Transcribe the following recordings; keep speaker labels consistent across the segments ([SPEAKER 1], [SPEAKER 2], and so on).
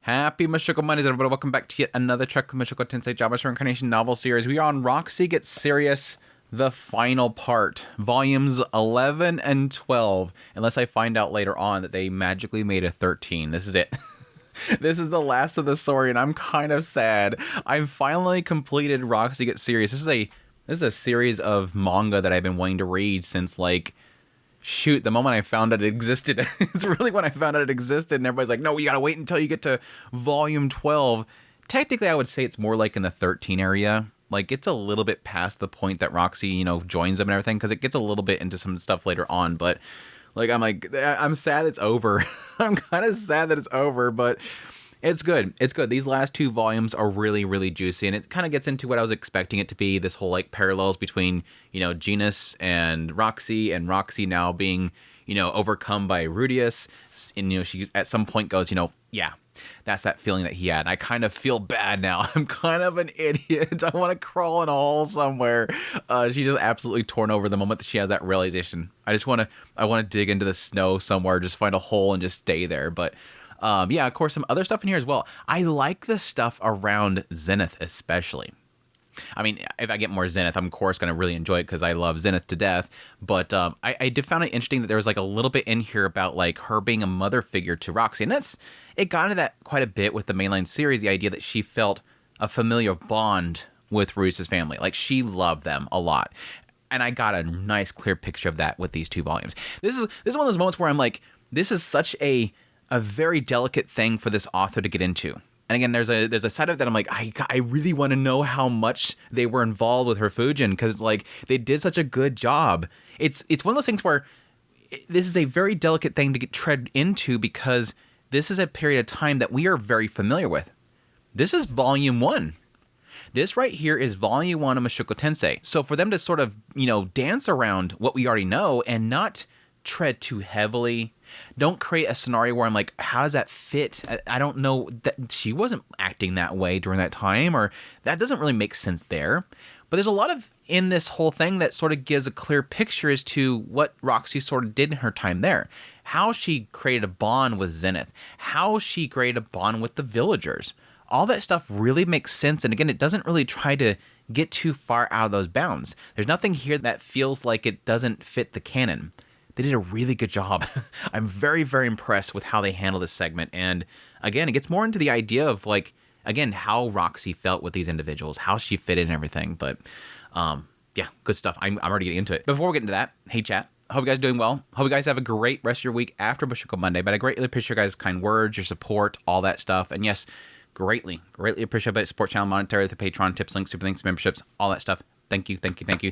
[SPEAKER 1] Happy Mushoku Mondays, everybody. Welcome back to yet another Trek of Mushoku Tensei Jobless Reincarnation novel series. We are on Roxy Gets Serious, the final part, volumes 11 and 12, unless I find out later on that they magically made a 13. This is it. This is the last of the story, and I'm kind of sad. I've finally completed Roxy Gets Serious. This is a series of manga that I've been wanting to read since, like, shoot, the moment I found out it existed. It's really when I found out it existed, and everybody's like, no, you gotta wait until you get to volume 12. Technically, I would say it's more like in the 13 area. Like, it's a little bit past the point that Roxy, joins them and everything, because it gets a little bit into some stuff later on, but, I'm sad it's over. I'm kind of sad that it's over, but it's good. It's good. These last two volumes are really, really juicy, and it kind of gets into what I was expecting it to be, this whole, like, parallels between, Genus and Roxy now being, overcome by Rudius, and, she at some point goes, yeah, that's that feeling that he had. I kind of feel bad now. I'm kind of an idiot. I want to crawl in a hole somewhere. She's just absolutely torn over the moment that she has that realization. I want to dig into the snow somewhere, just find a hole and just stay there, but... yeah, of course, some other stuff in here as well. I like the stuff around Zenith especially. I mean, if I get more Zenith, I'm, of course, going to really enjoy it because I love Zenith to death. But I did find it interesting that there was, like, a little bit in here about, like, her being a mother figure to Roxy. And it got into that quite a bit with the mainline series, the idea that she felt a familiar bond with Rudius' family. Like, she loved them a lot. And I got a nice, clear picture of that with these two volumes. This is one of those moments where I'm like, this is such a very delicate thing for this author to get into. And again, there's a side of that I'm like, I really want to know how much they were involved with her Fujin, because, like, they did such a good job. It's one of those things where this is a very delicate thing to get tread into, because this is a period of time that we are very familiar with. This is volume 1. This right here is volume 1 of Mushoku Tensei. So for them to sort of, dance around what we already know and not tread too heavily, don't create a scenario where I'm like, how does that fit? I don't know, that she wasn't acting that way during that time, or that doesn't really make sense there. But there's a lot of in this whole thing that sort of gives a clear picture as to what Roxy sort of did in her time there. How she created a bond with Zenith. How she created a bond with the villagers. All that stuff really makes sense. And again, it doesn't really try to get too far out of those bounds. There's nothing here that feels like it doesn't fit the canon. They did a really good job. I'm very, very impressed with how they handle this segment. And again, it gets more into the idea of, like, again, how Roxy felt with these individuals, how she fit in and everything. But yeah, good stuff. I'm already getting into it. Before we get into that, hey chat, hope you guys are doing well. Hope you guys have a great rest of your week after Mushoku Monday. But I greatly appreciate your guys' kind words, your support, all that stuff. And yes, greatly appreciate it. Support channel monetary, the Patreon, tips, links, super links, memberships, all that stuff. Thank you.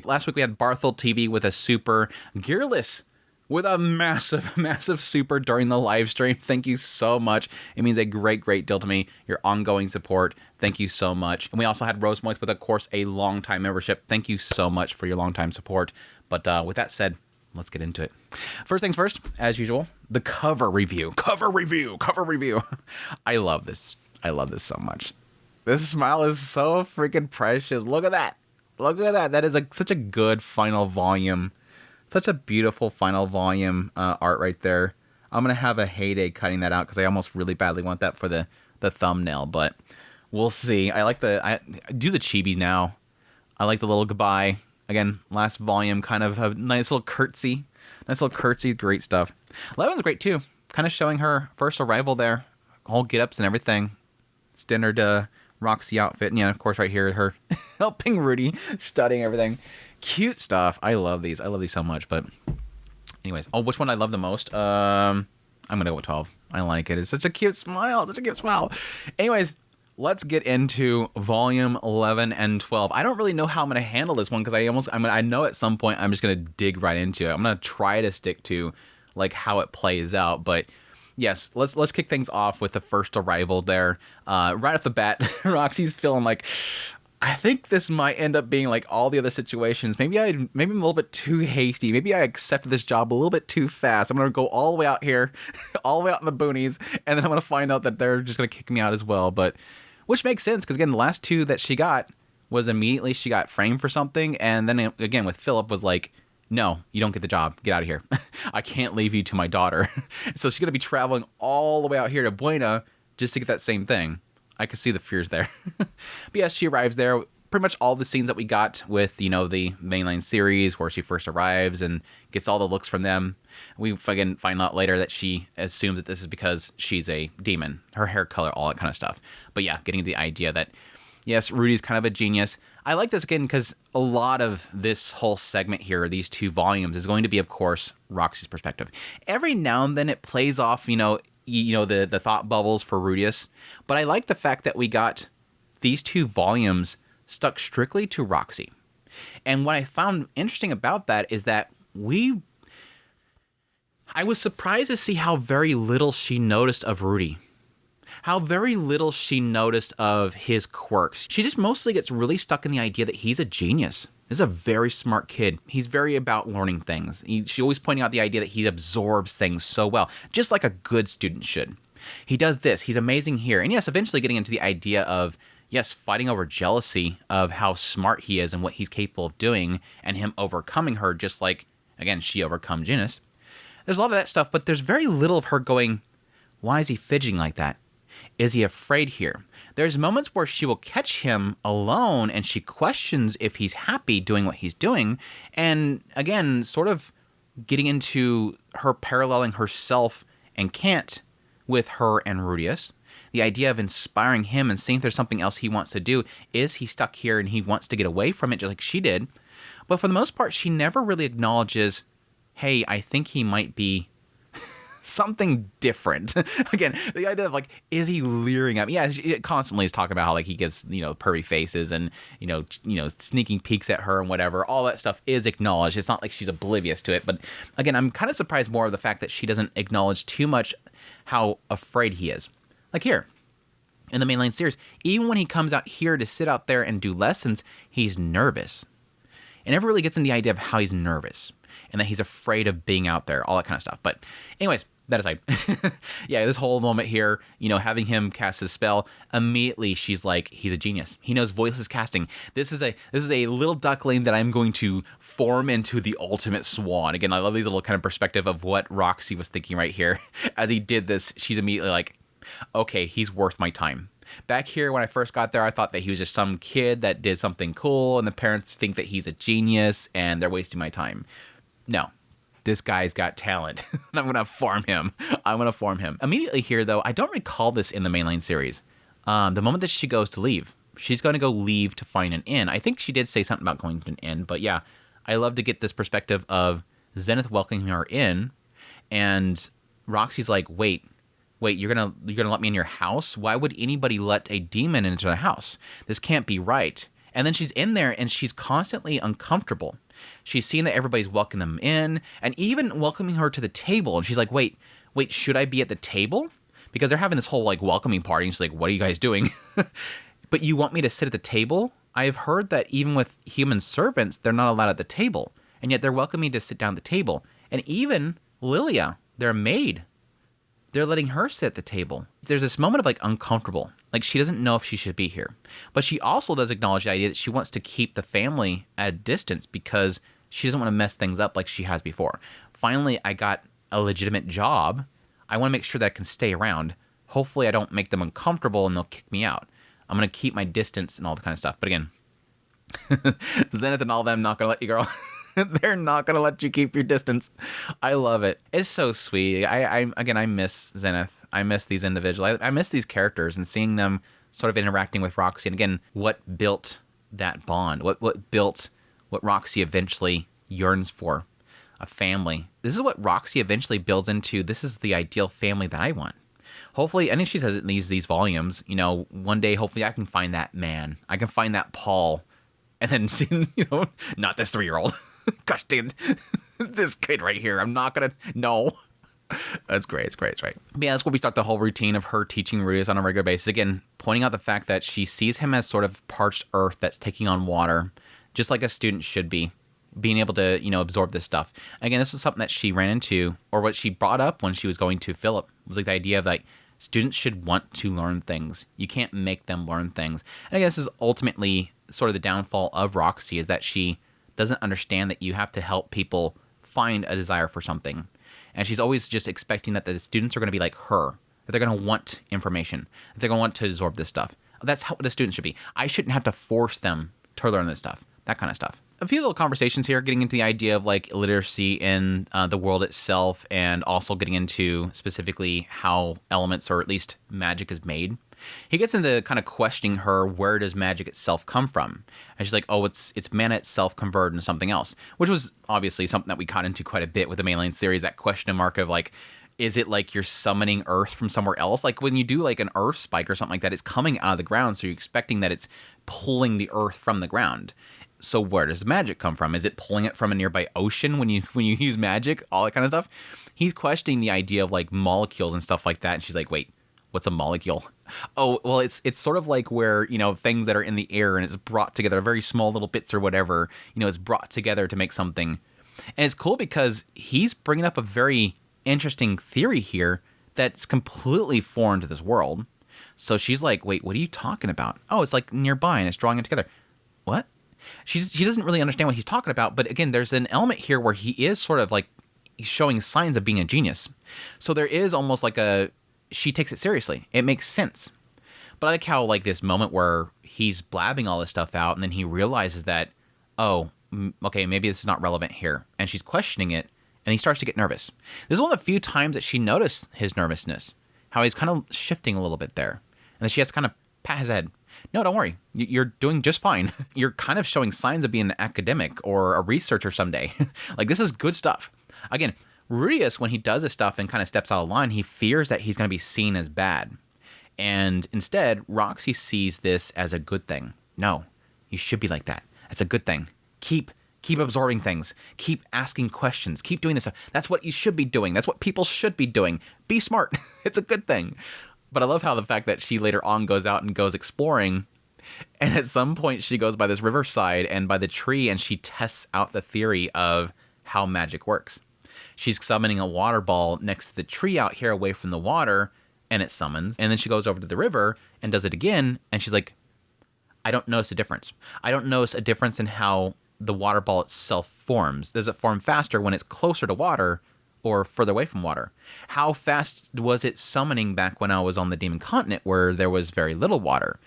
[SPEAKER 1] Last week we had Barthel TV with a super gearless, with a massive super during the live stream. Thank you so much. It means a great deal to me. Your ongoing support. Thank you so much. And we also had Rose Moist with, of course, a long-time membership. Thank you so much for your long-time support. But with that said, let's get into it. First things first, as usual, the cover review. Cover review. I love this. So much. This smile is so freaking precious. Look at that. That is such a good final volume. Such a beautiful final volume art right there. I'm going to have a heyday cutting that out because I almost really badly want that for the thumbnail, but we'll see. I do the chibi now. I like the little goodbye. Again, last volume, kind of a nice little curtsy. Great stuff. 11's great too. Kind of showing her first arrival there. Whole get-ups and everything. Standard Roxy outfit. And yeah, of course right here, her helping Rudy, studying everything. Cute stuff. I love these so much. But anyways, which one I love the most? I'm gonna go with 12. I like it. It's such a cute smile. Anyways, let's get into volume 11 and 12. I don't really know how I'm gonna handle this one because I know at some point I'm just gonna dig right into it. I'm gonna try to stick to, like, how it plays out. But yes, let's kick things off with the first arrival there. Right off the bat, Roxy's feeling like, I think this might end up being like all the other situations. Maybe I'm a little bit too hasty. Maybe I accepted this job a little bit too fast. I'm going to go all the way out here, all the way out in the boonies, and then I'm going to find out that they're just going to kick me out as well. But which makes sense because, again, the last two that she got was immediately she got framed for something. And then, again, with Philip was like, no, you don't get the job. Get out of here. I can't leave you to my daughter. So she's going to be traveling all the way out here to Buena just to get that same thing. I could see the fears there. But yes, she arrives there. Pretty much all the scenes that we got with, the mainline series where she first arrives and gets all the looks from them. We fucking find out later that she assumes that this is because she's a demon. Her hair color, all that kind of stuff. But yeah, getting the idea that, yes, Rudy's kind of a genius. I like this again because a lot of this whole segment here, these 2 volumes, is going to be, of course, Roxy's perspective. Every now and then it plays off, the thought bubbles for Rudius. But I like the fact that we got these 2 volumes stuck strictly to Roxy. And what I found interesting about that is that I was surprised to see how very little she noticed of Rudy. How very little she noticed of his quirks. She just mostly gets really stuck in the idea that he's a genius. This is a very smart kid. He's very about learning things. She's always pointing out the idea that he absorbs things so well, just like a good student should. He does this. He's amazing here. And yes, eventually getting into the idea of, yes, fighting over jealousy of how smart he is and what he's capable of doing, and him overcoming her just like, again, she overcome Janus. There's a lot of that stuff, but there's very little of her going, why is he fidgeting like that? Is he afraid here? There's moments where she will catch him alone and she questions if he's happy doing what he's doing. And again, sort of getting into her paralleling herself and Kant with her and Rudius. The idea of inspiring him and seeing if there's something else he wants to do. Is he stuck here and he wants to get away from it just like she did? But for the most part, she never really acknowledges, hey, I think he might be something different. Again, the idea of like, is he leering at me? Yeah, she constantly is talking about how like he gives, pervy faces and, sneaking peeks at her and whatever. All that stuff is acknowledged. It's not like she's oblivious to it. But again, I'm kind of surprised more of the fact that she doesn't acknowledge too much how afraid he is. Like here, in the mainline series, even when he comes out here to sit out there and do lessons, he's nervous. It never really gets into the idea of how he's nervous and that he's afraid of being out there, all that kind of stuff. But anyways, that aside, yeah, this whole moment here, having him cast his spell, immediately she's like, he's a genius. He knows voiceless casting. This is a little duckling that I'm going to form into the ultimate swan. Again, I love these little kind of perspective of what Roxy was thinking right here. As he did this, she's immediately like, okay, he's worth my time. Back here, when I first got there, I thought that he was just some kid that did something cool, and the parents think that he's a genius, and they're wasting my time. No. This guy's got talent, and I'm going to farm him. Immediately here, though, I don't recall this in the mainline series. The moment that she goes to leave, she's going to go leave to find an inn. I think she did say something about going to an inn, but yeah, I love to get this perspective of Zenith welcoming her in, and Roxy's like, wait, you're gonna let me in your house? Why would anybody let a demon into the house? This can't be right. And then she's in there and she's constantly uncomfortable. She's seeing that everybody's welcoming them in and even welcoming her to the table. And she's like, wait, should I be at the table? Because they're having this whole like welcoming party. And she's like, what are you guys doing? But you want me to sit at the table? I have heard that even with human servants, they're not allowed at the table. And yet they're welcoming me to sit down at the table. And even Lilia, their maid, they're letting her sit at the table. There's this moment of like uncomfortable. Like she doesn't know if she should be here. But she also does acknowledge the idea that she wants to keep the family at a distance because she doesn't want to mess things up like she has before. Finally, I got a legitimate job. I want to make sure that I can stay around. Hopefully I don't make them uncomfortable and they'll kick me out. I'm going to keep my distance and all that kind of stuff. But again, Zenith and all them not going to let you, girl. They're not going to let you keep your distance. I love it. It's so sweet. I miss Zenith. I miss these individuals. I miss these characters and seeing them sort of interacting with Roxy. And again, what built that bond? What built what Roxy eventually yearns for? A family. This is what Roxy eventually builds into. This is the ideal family that I want. Hopefully, I think she says it in these volumes, one day, hopefully I can find that man. I can find that Paul. And then see, not this 3-year-old. Gosh damn, this kid right here. I'm not going to, no. That's great. It's great. But yeah, that's where we start the whole routine of her teaching Rudius on a regular basis. Again, pointing out the fact that she sees him as sort of parched earth that's taking on water, just like a student should be, being able to, absorb this stuff. Again, this is something that she ran into, or what she brought up when she was going to Philip, was like the idea of like, students should want to learn things. You can't make them learn things. And I guess this is ultimately sort of the downfall of Roxy, is that she doesn't understand that you have to help people find a desire for something. And she's always just expecting that the students are going to be like her, that they're going to want information, that they're going to want to absorb this stuff. That's how the student should be. I shouldn't have to force them to learn this stuff, that kind of stuff. A few little conversations here, getting into the idea of like literacy in the world itself, and also getting into specifically how elements, or at least magic, is made. He gets into kind of questioning her, where does magic itself come from? And she's like, oh, it's mana itself converted into something else, which was obviously something that we got into quite a bit with the mainline series, that question mark of like, is it like you're summoning earth from somewhere else? Like when you do like an earth spike or something like that, it's coming out of the ground, so you're expecting that it's pulling the earth from the ground. So where does magic come from? Is it pulling it from a nearby ocean when you use magic? All that kind of stuff. He's questioning the idea of like molecules and stuff like that. And she's like, wait, what's a molecule? Oh, well, it's sort of like where, things that are in the air and it's brought together, very small little bits or whatever, it's brought together to make something. And it's cool because he's bringing up a very interesting theory here that's completely foreign to this world. So she's like, wait, what are you talking about? Oh, it's like nearby and it's drawing it together. What? She doesn't really understand what he's talking about, but again, there's an element here where he is sort of like showing signs of being a genius. So there is almost like she takes it seriously. It makes sense. But I like how like this moment where he's blabbing all this stuff out and then he realizes that, oh, okay, maybe this is not relevant here. And she's questioning it and he starts to get nervous. This is one of the few times that she noticed his nervousness, how he's kind of shifting a little bit there. And then she has to kind of pat his head. No, don't worry. You're doing just fine. You're kind of showing signs of being an academic or a researcher someday. Like, this is good stuff. Again, Rudius, when he does this stuff and kind of steps out of line, he fears that he's going to be seen as bad. And instead, Roxy sees this as a good thing. No, you should be like that. It's a good thing. Keep absorbing things. Keep asking questions. Keep doing this stuff. That's what you should be doing. That's what people should be doing. Be smart. It's a good thing. But I love how the fact that she later on goes out and goes exploring, and at some point she goes by this riverside and by the tree and she tests out the theory of how magic works. She's summoning a water ball next to the tree out here away from the water, and it summons. And then she goes over to the river and does it again, and she's like, I don't notice a difference. I don't notice a difference in how the water ball itself forms. Does it form faster when it's closer to water or further away from water? How fast was it summoning back when I was on the Demon Continent where there was very little water?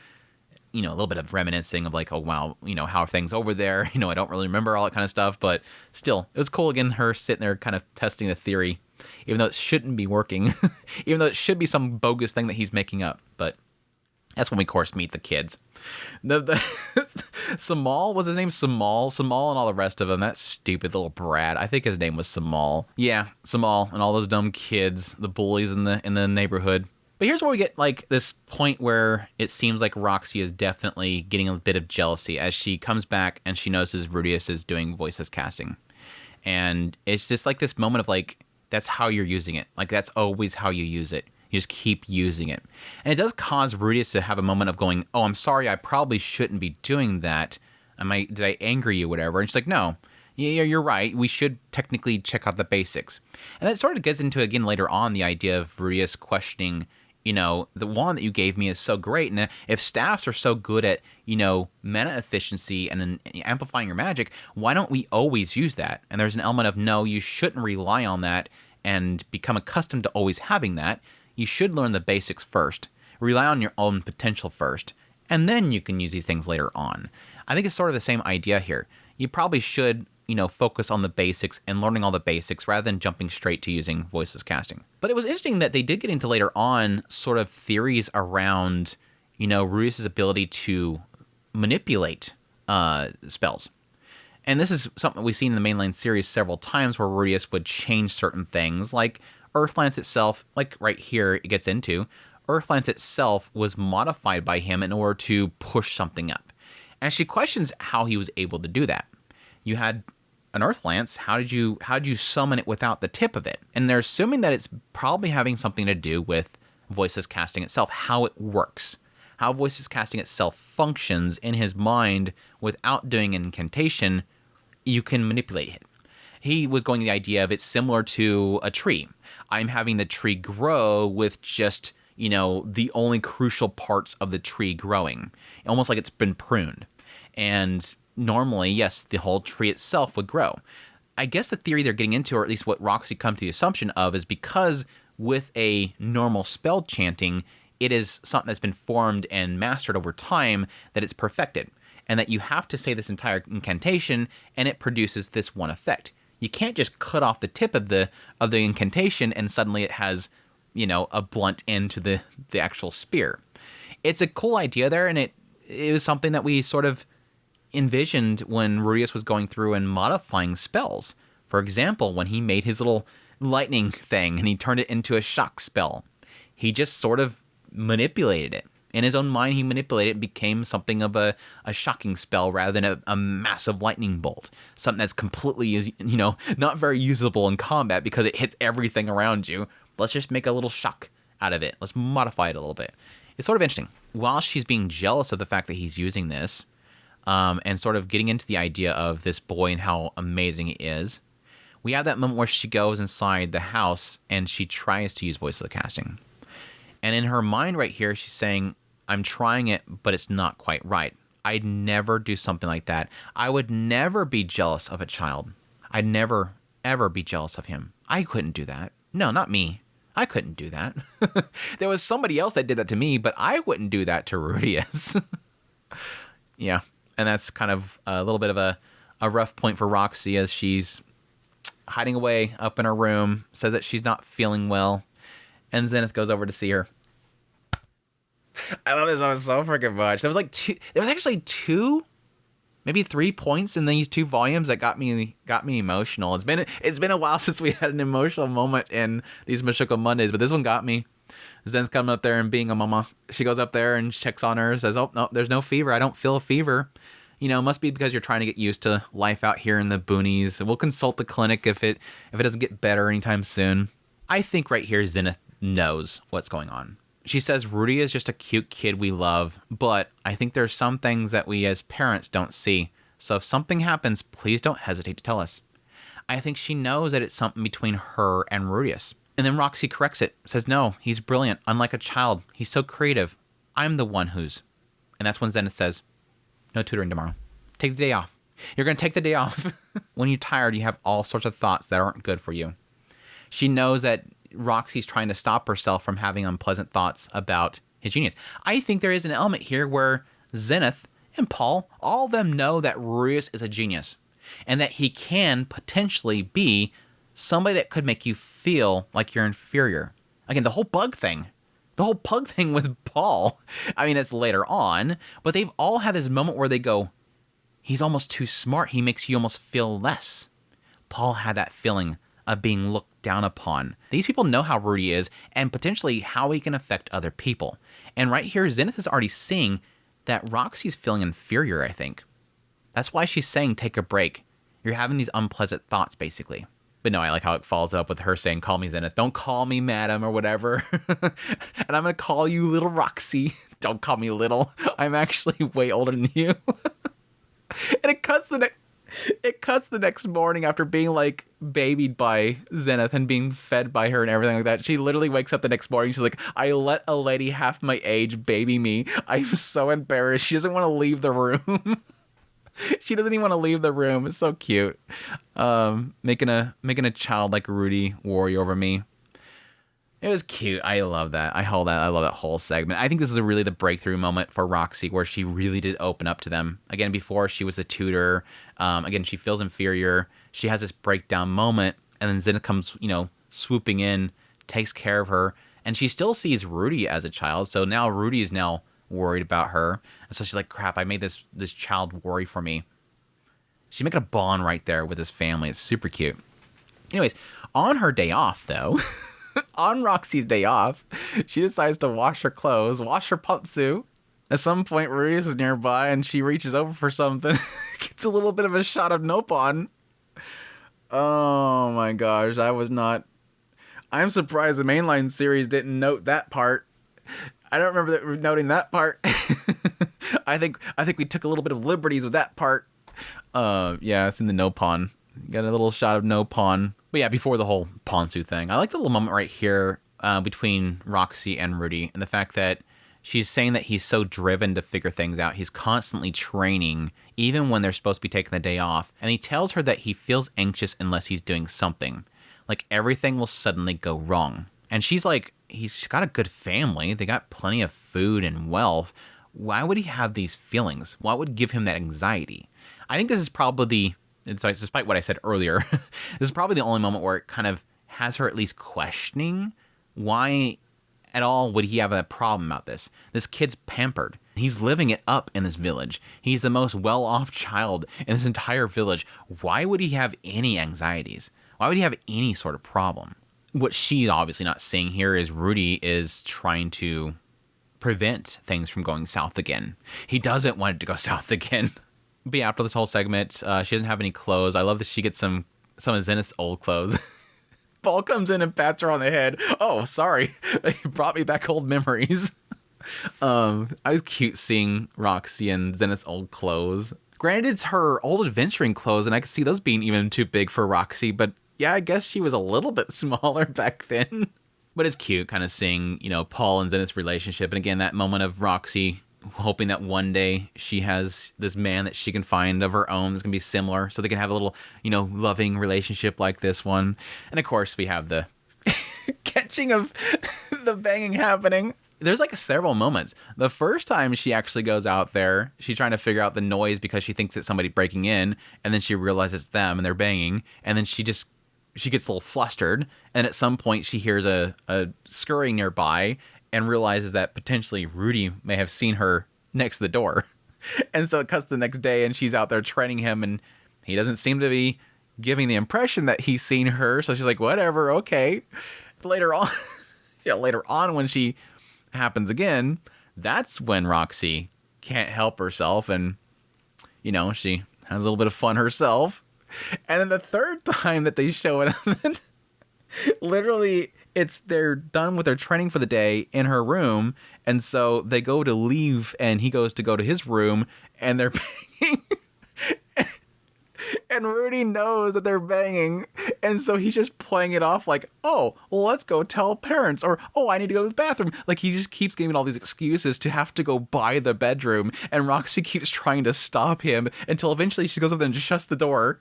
[SPEAKER 1] A little bit of reminiscing of like, oh, wow, how are things over there? I don't really remember all that kind of stuff, but still, it was cool again, her sitting there kind of testing the theory, even though it shouldn't be working, even though it should be some bogus thing that he's making up. But that's when we, of course, meet the kids. The Samal, was his name Samal and all the rest of them. That stupid little brat. I think his name was Samal. Yeah, Samal and all those dumb kids, the bullies in the neighborhood. But here's where we get like this point where it seems like Roxy is definitely getting a bit of jealousy as she comes back and she notices Rudius is doing voices casting. And it's just like this moment of like, that's how you're using it. Like, that's always how you use it. You just keep using it. And it does cause Rudius to have a moment of going, oh, I'm sorry, I probably shouldn't be doing that. Did I anger you, whatever? And she's like, no, yeah, you're right. We should technically check out the basics. And that sort of gets into, again, later on, the idea of Rudius questioning, the wand that you gave me is so great. And if staffs are so good at, mana efficiency and amplifying your magic, why don't we always use that? And there's an element of, no, you shouldn't rely on that and become accustomed to always having that. You should learn the basics first, rely on your own potential first, and then you can use these things later on. I think it's sort of the same idea here. You probably should, focus on the basics and learning all the basics rather than jumping straight to using voices casting. But it was interesting that they did get into later on sort of theories around, Rudius' ability to manipulate spells. And this is something we've seen in the mainline series several times where Rudius would change certain things, like Earthlance itself, like right here it gets into, Earthlance itself was modified by him in order to push something up. And she questions how he was able to do that. You had an Earthlance, how did you summon it without the tip of it? And they're assuming that it's probably having something to do with voices casting itself, how it works, how voices casting itself functions in his mind without doing an incantation. You can manipulate it. He was going the idea of it's similar to a tree. I'm having the tree grow with just, the only crucial parts of the tree growing, almost like it's been pruned. And normally, yes, the whole tree itself would grow. I guess the theory they're getting into, or at least what Roxy come to the assumption of, is because with a normal spell chanting, it is something that's been formed and mastered over time, that it's perfected. And that you have to say this entire incantation, and it produces this one effect. You can't just cut off the tip of the incantation and suddenly it has, a blunt end to the actual spear. It's a cool idea there, and it was something that we sort of envisioned when Rudius was going through and modifying spells. For example, when he made his little lightning thing and he turned it into a shock spell, he just sort of manipulated it. In his own mind, he manipulated it and became something of a shocking spell rather than a massive lightning bolt. Something that's completely, not very usable in combat because it hits everything around you. Let's just make a little shock out of it. Let's modify it a little bit. It's sort of interesting. While she's being jealous of the fact that he's using this, and sort of getting into the idea of this boy and how amazing he is, we have that moment where she goes inside the house and she tries to use voiceless casting. And in her mind right here, she's saying, I'm trying it, but it's not quite right. I'd never do something like that. I would never be jealous of a child. I'd never, ever be jealous of him. I couldn't do that. No, not me. I couldn't do that. There was somebody else that did that to me, but I wouldn't do that to Rudius. Yeah, and that's kind of a little bit of a rough point for Roxy as she's hiding away up in her room, says that she's not feeling well, and Zenith goes over to see her. I love this one so freaking much. There was actually 2, maybe 3 points in these 2 volumes that got me emotional. It's been a while since we had an emotional moment in these Mushoku Mondays, but this one got me. Zenith coming up there and being a mama. She goes up there and checks on her, says, "Oh no, there's no fever. I don't feel a fever. Must be because you're trying to get used to life out here in the boonies. We'll consult the clinic if it doesn't get better anytime soon." I think right here Zenith knows what's going on. She says Rudy is just a cute kid we love, but I think there's some things that we as parents don't see. So if something happens, please don't hesitate to tell us. I think she knows that it's something between her and Rudius. And then Roxy corrects it, says, no, he's brilliant, unlike a child. He's so creative. I'm the one who's... And that's when Zenith says, no tutoring tomorrow. Take the day off. You're going to take the day off. When you're tired, you have all sorts of thoughts that aren't good for you. She knows that Roxy's trying to stop herself from having unpleasant thoughts about his genius. I think there is an element here where Zenith and Paul, all of them know that Rudius is a genius and that he can potentially be somebody that could make you feel like you're inferior. Again, the whole pug thing with Paul, I mean, it's later on, but they've all had this moment where they go, he's almost too smart. He makes you almost feel less. Paul had that feeling of being looked down upon. These people know how Rudy is and potentially how he can affect other people. And right here, Zenith is already seeing that Roxy's feeling inferior, I think. That's why she's saying, take a break. You're having these unpleasant thoughts, basically. But no, I like how it follows up with her saying, call me Zenith. Don't call me madam or whatever. And I'm going to call you little Roxy. Don't call me little. I'm actually way older than you. And it cuts the next morning after being like babied by Zenith and being fed by her and everything like that. She literally wakes up the next morning. She's like, I let a lady half my age baby me. I'm so embarrassed. She doesn't want to leave the room. She doesn't even want to leave the room. It's so cute. Making a child like Rudy worry over me. It was cute. I love that. I love that whole segment. I think this is really the breakthrough moment for Roxy where she really did open up to them. Again, before she was a tutor. Again, she feels inferior. She has this breakdown moment. And then Zenith comes, swooping in, takes care of her. And she still sees Rudy as a child. So now Rudy is now worried about her. And so she's like, crap, I made this child worry for me. She's making a bond right there with his family. It's super cute. Anyways, on her day off, though... On Roxy's day off, she decides to wash her clothes, wash her pantsu. At some point, Rudius is nearby, and she reaches over for something. Gets a little bit of a shot of Nopon. Oh my gosh, I'm surprised the mainline series didn't note that part. I don't remember noting that part. I think we took a little bit of liberties with that part. Yeah, it's in the Nopon. Got a little shot of Nopon. But yeah, before the whole Ponsu thing, I like the little moment right here between Roxy and Rudy and the fact that she's saying that he's so driven to figure things out. He's constantly training, even when they're supposed to be taking the day off. And he tells her that he feels anxious unless he's doing something. Like everything will suddenly go wrong. And she's like, he's got a good family. They got plenty of food and wealth. Why would he have these feelings? What would give him that anxiety? I think this is probably despite what I said earlier, this is probably the only moment where it kind of has her at least questioning why at all would he have a problem about this. This kid's pampered. He's living it up in this village. He's the most well-off child in this entire village. Why would he have any anxieties? Why would he have any sort of problem? What she's obviously not seeing here is Rudy is trying to prevent things from going south again. He doesn't want it to go south again. But yeah, after this whole segment, she doesn't have any clothes. I love that she gets some of Zenith's old clothes. Paul comes in and pats her on the head. Oh, sorry. It brought me back old memories. I was cute seeing Roxy in Zenith's old clothes. Granted, it's her old adventuring clothes, and I could see those being even too big for Roxy, but yeah, I guess she was a little bit smaller back then. But it's cute kind of seeing, Paul and Zenith's relationship. And again, that moment of Roxy hoping that one day she has this man that she can find of her own that's going to be similar, so they can have a little, loving relationship like this one. And of course, we have the catching of the banging happening. There's like several moments. The first time she actually goes out there, she's trying to figure out the noise because she thinks it's somebody breaking in, and then she realizes it's them and they're banging, and then she gets a little flustered, and at some point she hears a scurrying nearby and realizes that potentially Rudy may have seen her next to the door. And so it cuts the next day and she's out there training him, and he doesn't seem to be giving the impression that he's seen her. So she's like, whatever, okay. But later on when she happens again, that's when Roxy can't help herself, and she has a little bit of fun herself. And then the third time that they show it, literally they're done with their training for the day in her room, and so they go to leave and he goes to go to his room and they're banging. And Rudy knows that they're banging, and so he's just playing it off like, oh, well, let's go tell parents, or, oh, I need to go to the bathroom. Like, he just keeps giving all these excuses to have to go by the bedroom, and Roxy keeps trying to stop him until eventually she goes over there and just shuts the door,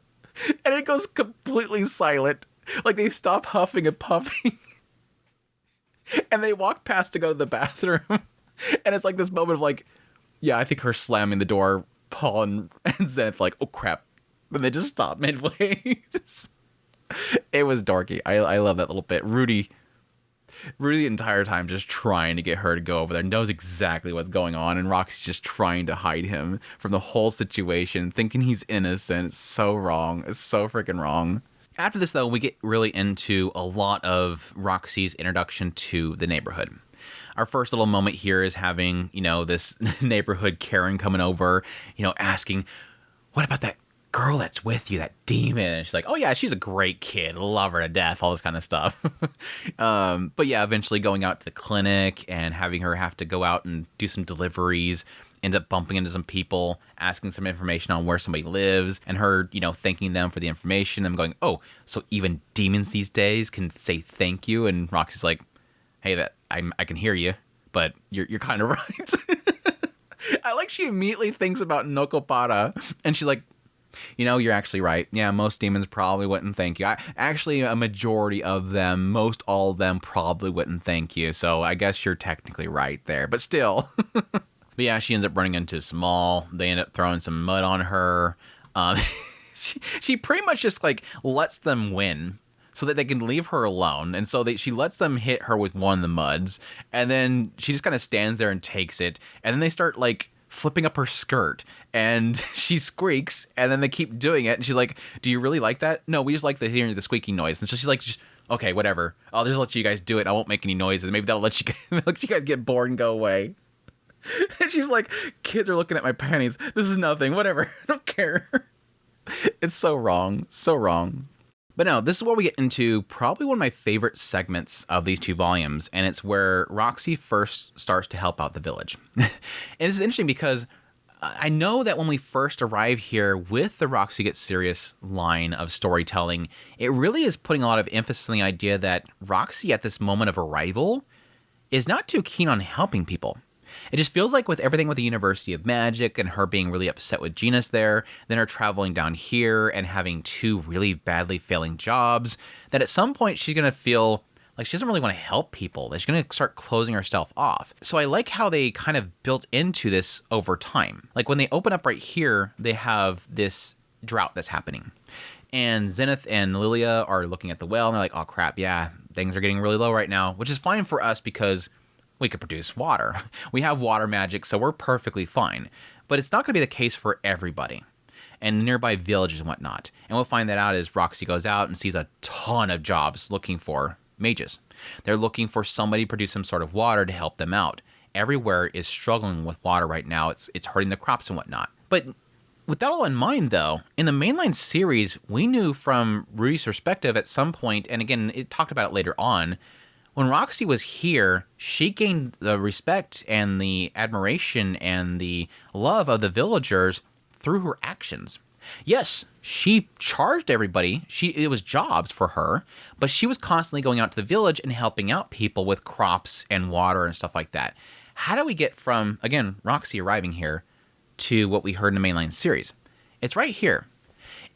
[SPEAKER 1] and it goes completely silent. Like, they stop huffing and puffing, and they walk past to go to the bathroom, and it's like this moment of like, yeah, I think her slamming the door, Paul and Zenith like, oh, crap. Then they just stop midway. It was dorky. I love that little bit. Rudy the entire time just trying to get her to go over there, knows exactly what's going on, and Roxy's just trying to hide him from the whole situation, thinking he's innocent. It's so wrong. It's so freaking wrong. After this, though, we get really into a lot of Roxy's introduction to the neighborhood. Our first little moment here is having, this neighborhood Karen coming over, asking, what about that girl that's with you, that demon? And she's like, oh yeah, she's a great kid, love her to death, all this kind of stuff. But yeah, eventually going out to the clinic and having her have to go out and do some deliveries, end up bumping into some people, asking some information on where somebody lives, and her, thanking them for the information. Them going, oh, so even demons these days can say thank you. And Roxy's like, hey, I can hear you, but you're kind of right. I like she immediately thinks about Nokopara, and she's like, you're actually right. Yeah, most demons probably wouldn't thank you. Actually, a majority of them, most all of them probably wouldn't thank you. So I guess you're technically right there, but still. But yeah, she ends up running into some mall. They end up throwing some mud on her. She pretty much just like lets them win so that they can leave her alone. And so she lets them hit her with one of the muds. And then she just kind of stands there and takes it. And then they start like flipping up her skirt, and she squeaks, and then they keep doing it, and she's like, do you really like that? No, we just like hearing the squeaking noise. And so she's like, okay, whatever, I'll just let you guys do it, I won't make any noises, maybe that'll let you guys get bored and go away. And she's like, kids are looking at my panties, this is nothing, whatever, I don't care. It's so wrong. But no, this is where we get into probably one of my favorite segments of these two volumes, and it's where Roxy first starts to help out the village. And this is interesting because I know that when we first arrive here with the Roxy Gets Serious line of storytelling, it really is putting a lot of emphasis on the idea that Roxy at this moment of arrival is not too keen on helping people. It just feels like with everything with the University of Magic and her being really upset with Genus there, then her traveling down here and having two really badly failing jobs, that at some point she's going to feel Like, she doesn't really want to help people. She's going to start closing herself off. So I like how they kind of built into this over time. Like, when they open up right here, they have this drought that's happening. And Zenith and Lilia are looking at the well, and they're like, oh, crap, yeah, things are getting really low right now, which is fine for us because we could produce water. We have water magic, so we're perfectly fine. But it's not going to be the case for everybody and nearby villages and whatnot. And we'll find that out as Roxy goes out and sees a ton of jobs looking for mages. They're looking for somebody to produce some sort of water to help them out. Everywhere is struggling with water right now. It's hurting the crops and whatnot. But with that all in mind, though, in the mainline series, we knew from Rudy's perspective at some point, and again, it talked about it later on, when Roxy was here, she gained the respect and the admiration and the love of the villagers through her actions. Yes, she charged everybody. It was jobs for her, but she was constantly going out to the village and helping out people with crops and water and stuff like that. How do we get from, again, Roxy arriving here to what we heard in the mainline series? It's right here.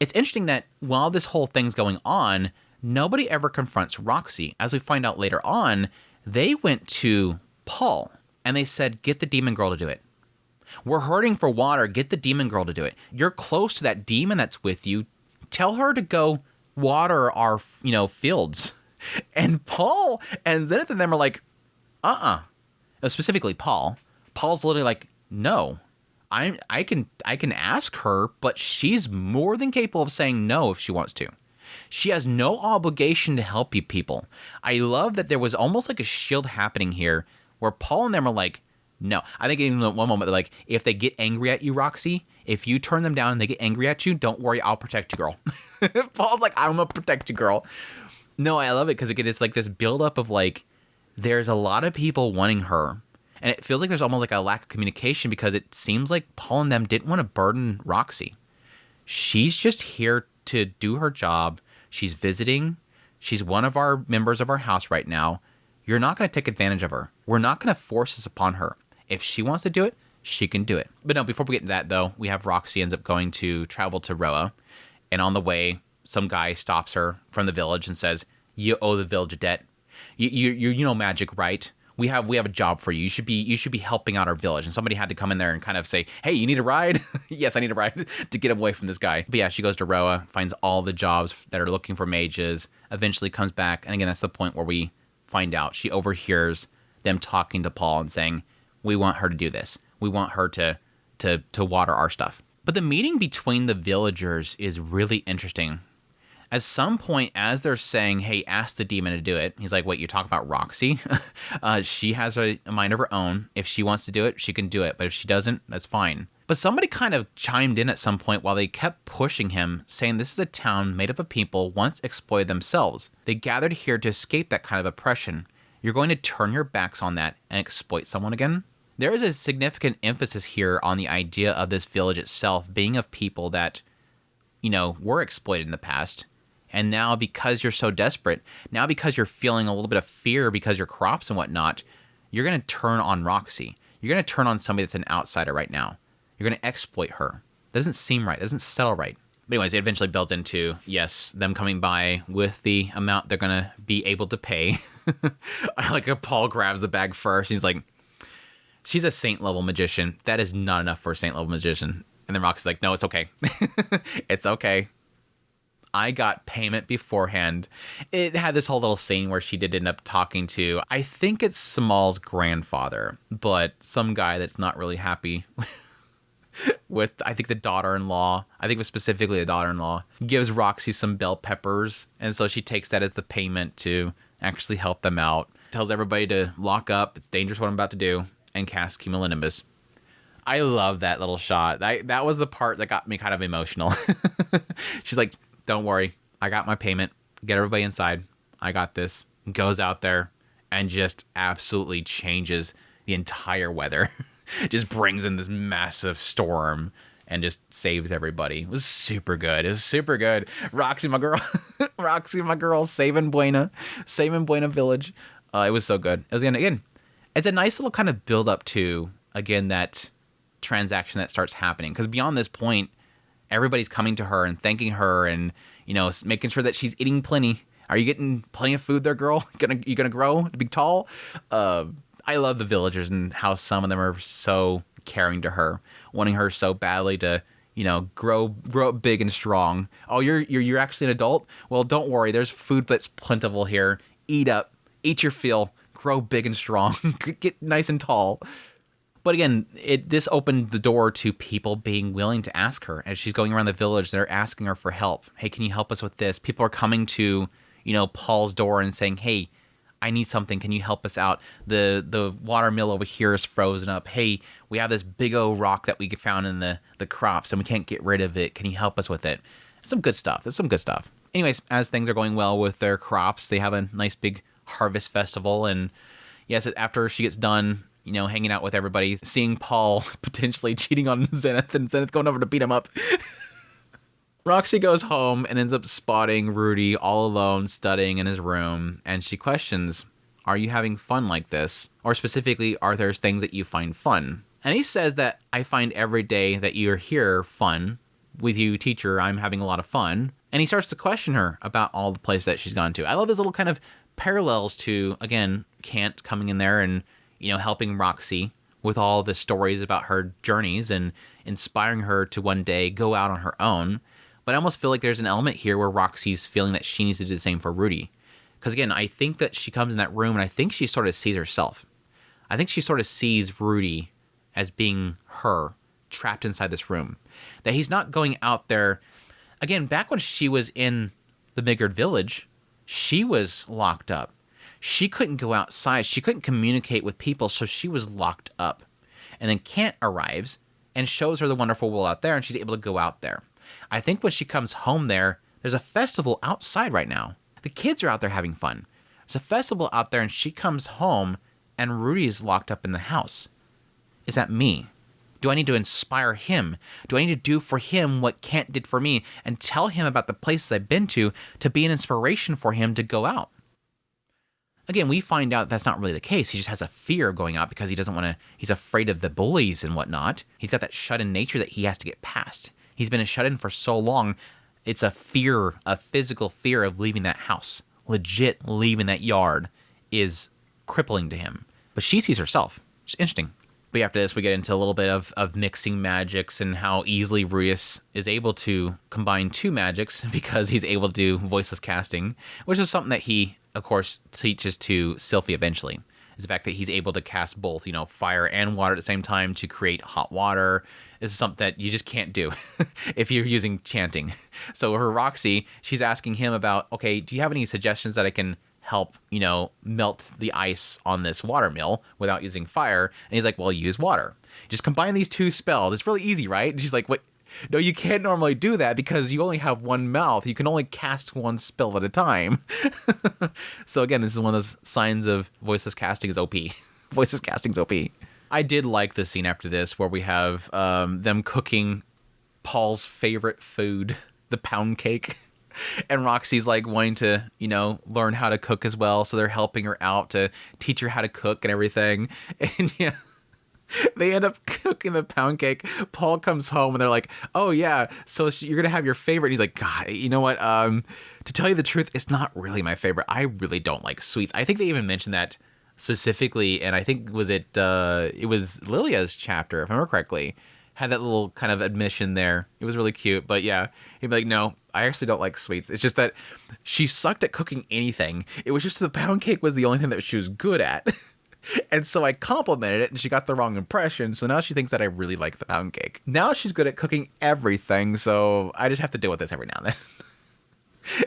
[SPEAKER 1] It's interesting that while this whole thing's going on, nobody ever confronts Roxy. As we find out later on, they went to Paul and they said, get the demon girl to do it. We're hurting for water. Get the demon girl to do it. You're close to that demon that's with you. Tell her to go water our, fields. And Paul and Zenith and them are like, Specifically Paul. Paul's literally like, no, I can ask her, but she's more than capable of saying no if she wants to. She has no obligation to help you people. I love that there was almost like a shield happening here where Paul and them are like, no. I think even at one moment they're like, if they get angry at you, Roxy, if you turn them down and they get angry at you, don't worry, I'll protect you, girl. Paul's like, I'm gonna protect you, girl. No, I love it because it's like this buildup of like, there's a lot of people wanting her. And it feels like there's almost like a lack of communication because it seems like Paul and them didn't want to burden Roxy. She's just here to do her job. She's visiting. She's one of our members of our house right now. You're not going to take advantage of her. We're not going to force this upon her. If she wants to do it, she can do it. But no, before we get into that, though, we have Roxy ends up going to travel to Roa. And on the way, some guy stops her from the village and says, you owe the village a debt. You know magic, right? We have a job for you. You should be helping out our village. And somebody had to come in there and kind of say, hey, you need a ride? Yes, I need a ride to get away from this guy. But yeah, she goes to Roa, finds all the jobs that are looking for mages, eventually comes back. And again, that's the point where we find out. She overhears them talking to Paul and saying, we want her to do this. We want her to water our stuff. But the meeting between the villagers is really interesting. At some point, as they're saying, hey, ask the demon to do it, he's like, wait, you talk about Roxy? She has a mind of her own. If she wants to do it, she can do it. But if she doesn't, that's fine. But somebody kind of chimed in at some point while they kept pushing him, saying this is a town made up of people once exploited themselves. They gathered here to escape that kind of oppression. You're going to turn your backs on that and exploit someone again? There is a significant emphasis here on the idea of this village itself being of people that, were exploited in the past. And now because you're so desperate, now because you're feeling a little bit of fear because your crops and whatnot, you're going to turn on Roxy. You're going to turn on somebody that's an outsider right now. You're going to exploit her. That doesn't seem right. It doesn't settle right. But anyways, it eventually builds into, yes, them coming by with the amount they're going to be able to pay. I like how Paul grabs the bag first. He's like, she's a saint-level magician. That is not enough for a saint-level magician. And then Roxy's like, no, it's okay. It's okay. I got payment beforehand. It had this whole little scene where she did end up talking to, I think it's Small's grandfather, but some guy that's not really happy with, I think, the daughter-in-law. I think it was specifically the daughter-in-law. Gives Roxy some bell peppers, and so she takes that as the payment to actually help them out. Tells everybody to lock up. It's dangerous what I'm about to do, and cast cumulonimbus. I love that little shot. That was the part that got me kind of emotional. She's like, don't worry, I got my payment. Get everybody inside. I got this. Goes out there and just absolutely changes the entire weather. Just brings in this massive storm and just saves everybody. It was super good. It was super good. Roxy, my girl. Roxy, my girl. Saving Buena Village. It was so good. It was, again, it's a nice little kind of build up to, again, that transaction that starts happening. Because beyond this point, everybody's coming to her and thanking her and, making sure that she's eating plenty. Are you getting plenty of food there, girl? You gonna grow to be tall? I love the villagers and how some of them are so caring to her, wanting her so badly to, grow up big and strong. Oh, you're actually an adult? Well, don't worry. There's food that's plentiful here. Eat up, eat your fill, grow big and strong, get nice and tall. But again, this opened the door to people being willing to ask her. As she's going around the village, they're asking her for help. Hey, can you help us with this? People are coming to, Paul's door and saying, hey, I need something. Can you help us out? The water mill over here is frozen up. Hey, we have this big old rock that we found in the crops and we can't get rid of it. Can you help us with it? Some good stuff. There's some good stuff. Anyways, as things are going well with their crops, they have a nice big harvest festival. And yes, after she gets done, hanging out with everybody, seeing Paul potentially cheating on Zenith and Zenith going over to beat him up. Roxy goes home and ends up spotting Rudy all alone studying in his room, and she questions, are you having fun like this? Or specifically, are there things that you find fun? And he says that I find every day that you're here fun. With you, teacher, I'm having a lot of fun. And he starts to question her about all the places that she's gone to. I love this little kind of parallels to, again, Kant coming in there and, helping Roxy with all the stories about her journeys and inspiring her to one day go out on her own. But I almost feel like there's an element here where Roxy's feeling that she needs to do the same for Rudy. Because again, I think that she comes in that room and I think she sort of sees herself. I think she sort of sees Rudy as being her, trapped inside this room. That he's not going out there. Again, back when she was in the Midgard village, she was locked up. She couldn't go outside. She couldn't communicate with people, so she was locked up. And then Kant arrives and shows her the wonderful world out there, and she's able to go out there. I think when she comes home there's a festival outside right now. The kids are out there having fun. There's a festival out there, and she comes home, and Rudy's locked up in the house. Is that me? Do I need to inspire him? Do I need to do for him what Kant did for me and tell him about the places I've been to be an inspiration for him to go out? Again, we find out that's not really the case. He just has a fear of going out because he doesn't want to, he's afraid of the bullies and whatnot. He's got that shut-in nature that he has to get past. He's been shut-in for so long, it's a fear, a physical fear of leaving that house. Legit leaving that yard is crippling to him. But she sees herself. It's interesting. But after this, we get into a little bit of mixing magics and how easily Ruius is able to combine two magics because he's able to do voiceless casting, which is something that he, of course, teaches to Sylphie eventually. Is the fact that he's able to cast both, fire and water at the same time to create hot water. This is something that you just can't do if you're using chanting. So her Roxy, she's asking him about, okay, do you have any suggestions that I can help, melt the ice on this water mill without using fire? And he's like, well, use water. Just combine these two spells. It's really easy, right? And she's like, what? No, you can't normally do that because you only have one mouth. You can only cast one spell at a time. So again, this is one of those signs of voiceless casting is OP. Voiceless casting is OP. I did like the scene after this where we have them cooking Paul's favorite food, the pound cake. And Roxy's like wanting to, learn how to cook as well. So they're helping her out to teach her how to cook and everything. And yeah, they end up cooking the pound cake. Paul comes home and they're like, oh yeah, so you're going to have your favorite. And he's like, God, you know what? To tell you the truth, it's not really my favorite. I really don't like sweets. I think they even mentioned that specifically. And I think it was Lilia's chapter, if I remember correctly, had that little kind of admission there. It was really cute. But yeah, he'd be like, no, I actually don't like sweets. It's just that she sucked at cooking anything. It was just the pound cake was the only thing that she was good at. And so I complimented it and she got the wrong impression. So now she thinks that I really like the pound cake. Now she's good at cooking everything. So I just have to deal with this every now and then.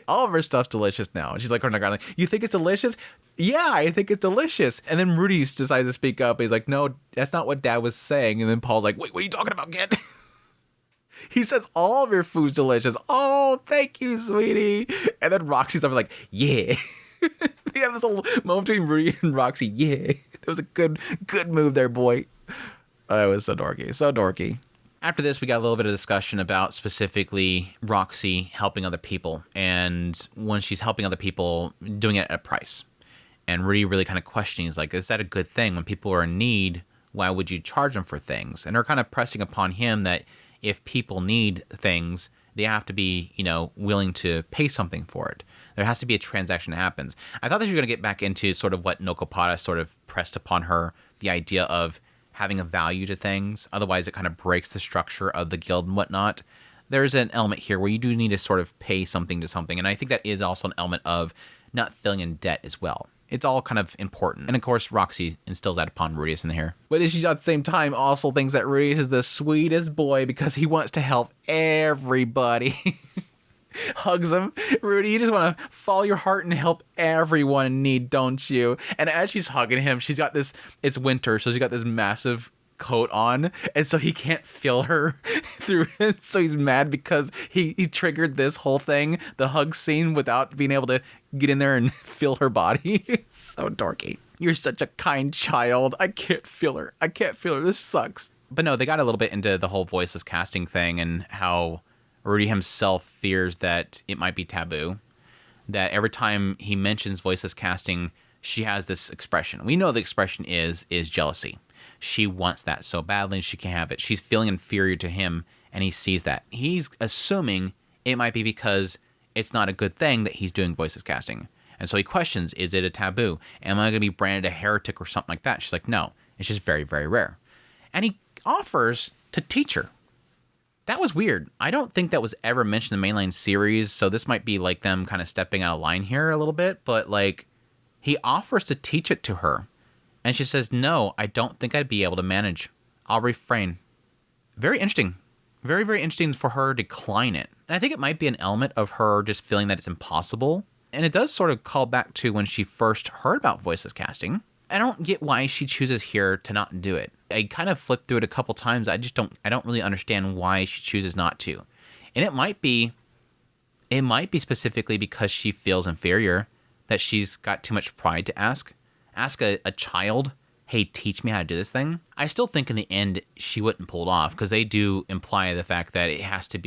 [SPEAKER 1] All of her stuff's delicious now. She's like, like, you think it's delicious? Yeah, I think it's delicious. And then Rudy decides to speak up. He's like, no, that's not what Dad was saying. And then Paul's like, wait, what are you talking about, kid? He says all of your food's delicious. Oh, thank you, sweetie. And then Roxy's like, yeah. They have this little moment between Rudy and Roxy. Yeah. That was a good move there, boy. Oh, it was so dorky. So dorky. After this, we got a little bit of discussion about specifically Roxy helping other people. And when she's helping other people, doing it at a price. And Rudy really kind of questioning, is like, is that a good thing? When people are in need, why would you charge them for things? And they're kind of pressing upon him that if people need things, they have to be, willing to pay something for it. There has to be a transaction that happens. I thought that you were going to get back into sort of what Nokopada sort of pressed upon her, the idea of having a value to things. Otherwise, it kind of breaks the structure of the guild and whatnot. There's an element here where you do need to sort of pay something to something. And I think that is also an element of not feeling in debt as well. It's all kind of important. And of course, Roxy instills that upon Rudius in here. But she at the same time also thinks that Rudius is the sweetest boy because he wants to help everybody. Hugs him. Rudy, you just want to follow your heart and help everyone in need, don't you? And as she's hugging him, she's got this, it's winter, so she's got this massive coat on, and so he can't feel her through it. So he's mad because he triggered this whole thing, the hug scene, without being able to get in there and feel her body. It's so dorky. You're such a kind child. I can't feel her. I can't feel her. This sucks. But no, they got a little bit into the whole voiceless casting thing and how Rudy himself fears that it might be taboo. That every time he mentions voiceless casting, she has this expression. We know the expression is jealousy. She wants that so badly and she can't have it. She's feeling inferior to him and he sees that. He's assuming it might be because it's not a good thing that he's doing voiceless casting. And so he questions, is it a taboo? Am I going to be branded a heretic or something like that? She's like, no, it's just very, very rare. And he offers to teach her. That was weird. I don't think that was ever mentioned in the mainline series, so this might be like them kind of stepping out of line here a little bit, but like he offers to teach it to her. And she says, no, I don't think I'd be able to manage. I'll refrain. Very interesting. Very, very interesting for her to decline it. And I think it might be an element of her just feeling that it's impossible. And it does sort of call back to when she first heard about voiceless casting. I don't get why she chooses here to not do it. I kind of flipped through it a couple times. I don't really understand why she chooses not to. And it might be specifically because she feels inferior, that she's got too much pride to ask a child, hey, teach me how to do this thing. I still think in the end she wouldn't pull it off because they do imply the fact that you have to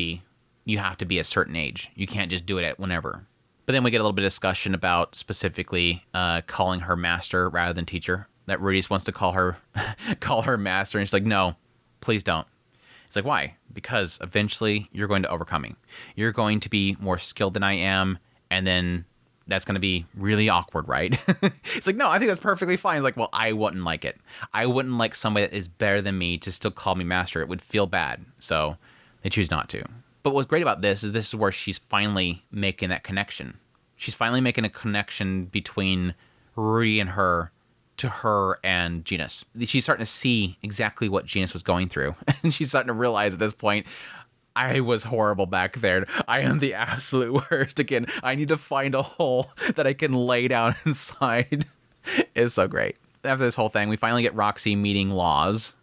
[SPEAKER 1] be a certain age. You can't just do it at whenever. But then we get a little bit of discussion about specifically calling her master rather than teacher. That Rudius wants to call her master, and she's like, no, please don't. It's like, why? Because eventually you're going to overcome me. You're going to be more skilled than I am, and then that's going to be really awkward, right? It's like, no, I think that's perfectly fine. It's like, well, I wouldn't like it. I wouldn't like somebody that is better than me to still call me master. It would feel bad. So they choose not to. But what's great about this is where she's finally making that connection. She's finally making a connection between Rudy and her to her and Genus. She's starting to see exactly what Genus was going through. And she's starting to realize at this point, I was horrible back there. I am the absolute worst. Again, I need to find a hole that I can lay down inside. It's so great. After this whole thing, we finally get Roxy meeting Laws.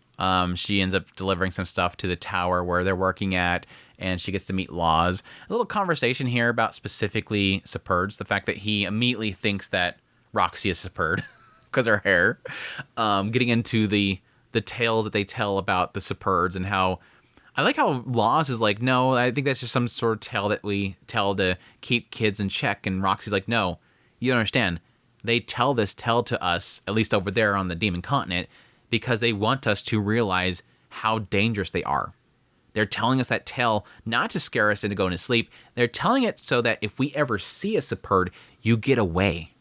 [SPEAKER 1] She ends up delivering some stuff to the tower where they're working at, and she gets to meet Laws. A little conversation here about specifically Superds, the fact that he immediately thinks that Roxy is Superd because her hair. Getting into the tales that they tell about the Superds and how I like how Laws is like, no, I think that's just some sort of tale that we tell to keep kids in check. And Roxy's like, no, you don't understand. They tell this tale to us, at least over there on the Demon Continent, because they want us to realize how dangerous they are. They're telling us that tale not to scare us into going to sleep. They're telling it so that if we ever see a Superd, you get away.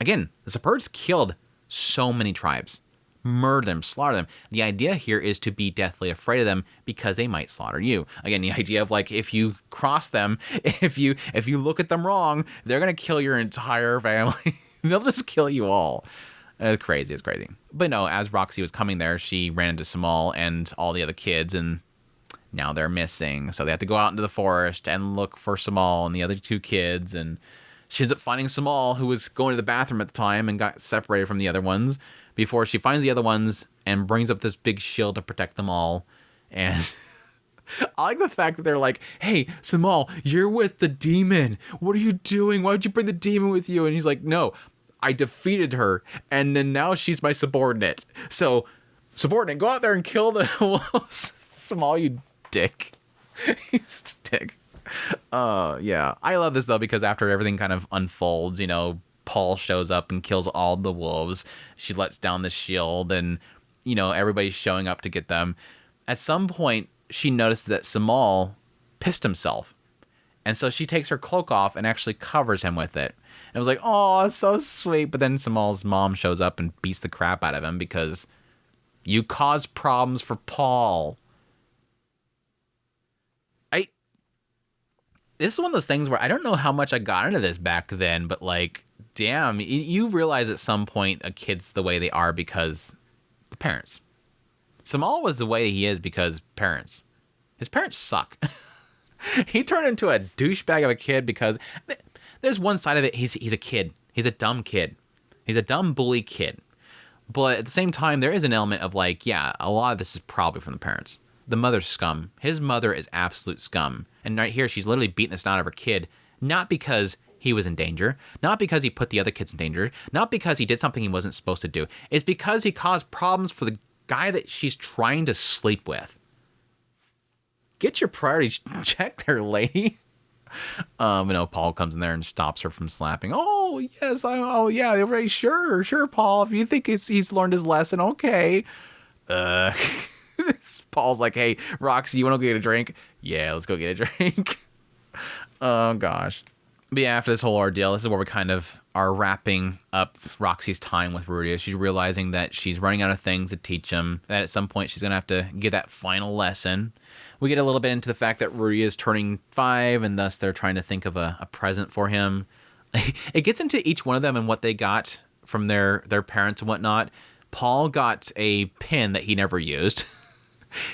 [SPEAKER 1] Again, the Superds killed so many tribes. Murder them, slaughter them. The idea here is to be deathly afraid of them because they might slaughter you. Again, the idea of like if you cross them, if you look at them wrong, they're gonna kill your entire family. They'll just kill you all. It's crazy. It's crazy. But no, as Roxy was coming there, she ran into Samal and all the other kids, and now they're missing. So they have to go out into the forest and look for Samal and the other two kids. And she ends up finding Samal, who was going to the bathroom at the time and got separated from the other ones, before she finds the other ones and brings up this big shield to protect them all. And I like the fact that they're like, hey, Samal, you're with the demon. What are you doing? Why would you bring the demon with you? And he's like, no, I defeated her, and then now she's my subordinate. So, subordinate, go out there and kill the wolves. Samal, you dick. He's such a dick. Yeah. I love this, though, because after everything kind of unfolds, you know, Paul shows up and kills all the wolves. She lets down the shield, and, you know, everybody's showing up to get them. At some point, she noticed that Samal pissed himself. And so she takes her cloak off and actually covers him with it. And it was like, oh, so sweet. But then Samal's mom shows up and beats the crap out of him because you caused problems for Paul. This is one of those things where I don't know how much I got into this back then, but like, damn, you realize at some point a kid's the way they are because the parents. Samal was the way he is because parents. His parents suck. He turned into a douchebag of a kid because there's one side of it. He's a kid. He's a dumb kid. He's a dumb bully kid. But at the same time, there is an element of like, yeah, a lot of this is probably from the parents. The mother's scum. His mother is absolute scum. And right here, she's literally beating the snot out of her kid, not because he was in danger, not because he put the other kids in danger, not because he did something he wasn't supposed to do. It's because he caused problems for the guy that she's trying to sleep with. Get your priorities checked there, lady. Paul comes in there and stops her from slapping. Oh, yes. Yeah, they're very sure, Paul. If you think he's learned his lesson, okay. Paul's like, hey, Roxy, you want to go get a drink? Yeah, let's go get a drink. Oh, gosh. But yeah, after this whole ordeal, this is where we kind of are wrapping up Roxy's time with Rudy. She's realizing that she's running out of things to teach him, that at some point she's going to have to give that final lesson. We get a little bit into the fact that Rudy is turning 5, and thus they're trying to think of a present for him. It gets into each one of them and what they got from their parents and whatnot. Paul got a pin that he never used.